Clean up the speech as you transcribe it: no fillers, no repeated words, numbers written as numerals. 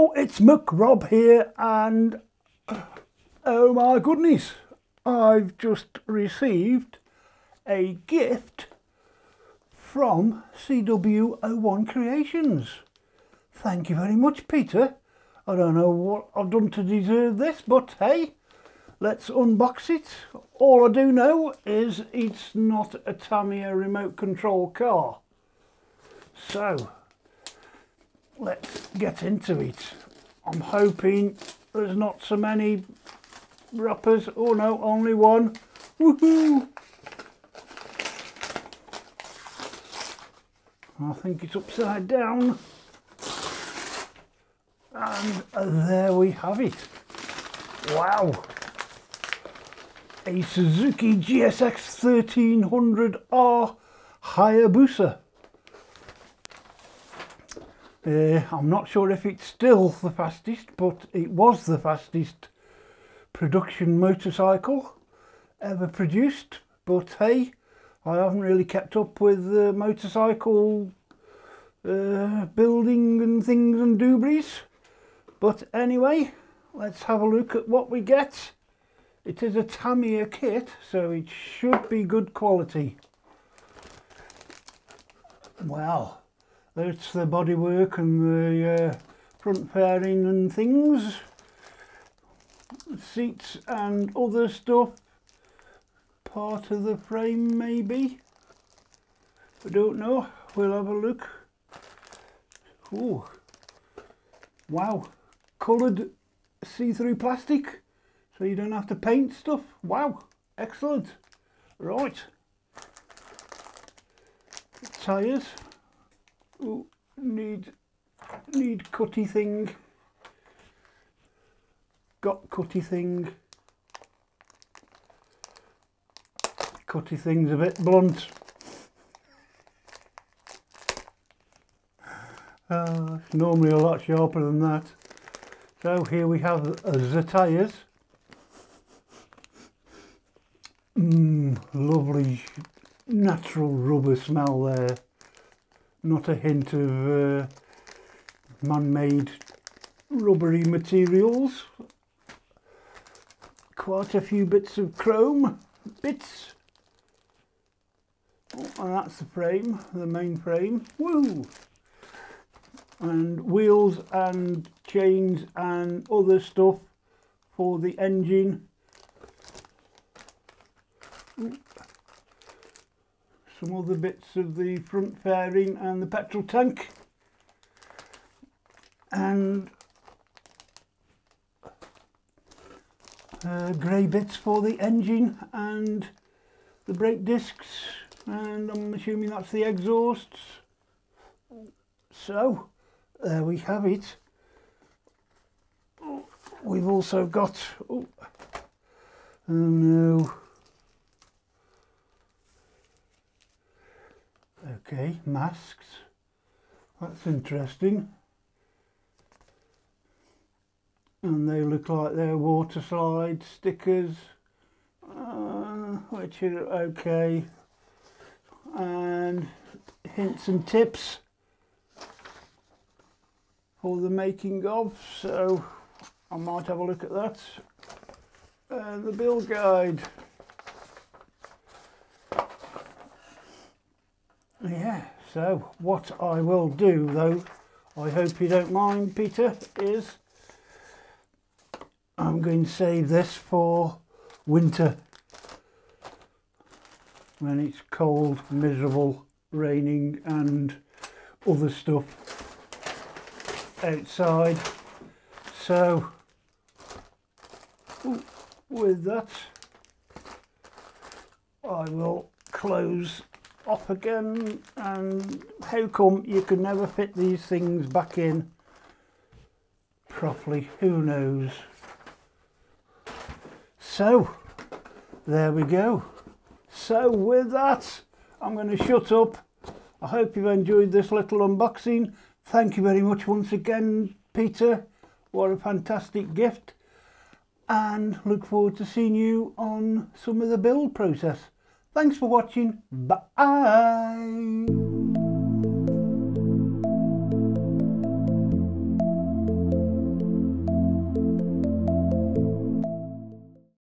Hello, it's McRob here, and oh my goodness, I've just received a gift from CW-01 Creations. Thank you very much, Peter. I don't know what I've done to deserve this, but hey, let's unbox it. All I do know is it's not a Tamiya remote control car. So let's get into it. I'm hoping there's not so many wrappers. Oh no, only one. Woohoo! I think it's upside down. And there we have it. Wow! A Suzuki GSX 1300R Hayabusa. I'm not sure if it's still the fastest, but it was the fastest production motorcycle ever produced. But hey, I haven't really kept up with motorcycle building and things and doobies. But anyway, let's have a look at what we get. It is a Tamiya kit, so it should be good quality. Well, there's the bodywork and the front fairing and things, seats and other stuff, part of the frame maybe, I don't know, we'll have a look. Oh, wow, coloured see-through plastic, so you don't have to paint stuff. Wow, excellent. Right, tyres. Ooh, need cutty thing. Got cutty thing. Cutty thing's a bit blunt. It's normally a lot sharper than that. So here we have the tyres. Lovely natural rubber smell there. Not a hint of man-made rubbery materials. Quite a few bits of chrome bits. Oh, and that's the frame, the main frame. Woo! And wheels and chains and other stuff for the engine. Ooh. Some other bits of the front fairing and the petrol tank, and grey bits for the engine and the brake discs, and I'm assuming that's the exhausts. So there we have it. We've also got, oh no, okay, masks, that's interesting, and they look like they're water slide stickers, which are okay, and hints and tips for the making of, so I might have a look at that. The build guide. Yeah, so what I will do though, I hope you don't mind, Peter, is I'm going to save this for winter, when it's cold, miserable, raining and other stuff outside. So with that, I will close off again. And how come you can never fit these things back in properly? Who knows? So there we go. So with that, I'm going to shut up. I hope you've enjoyed this little unboxing. Thank you very much once again, Peter. What a fantastic gift, and look forward to seeing you on some of the build process. Thanks for watching. Bye.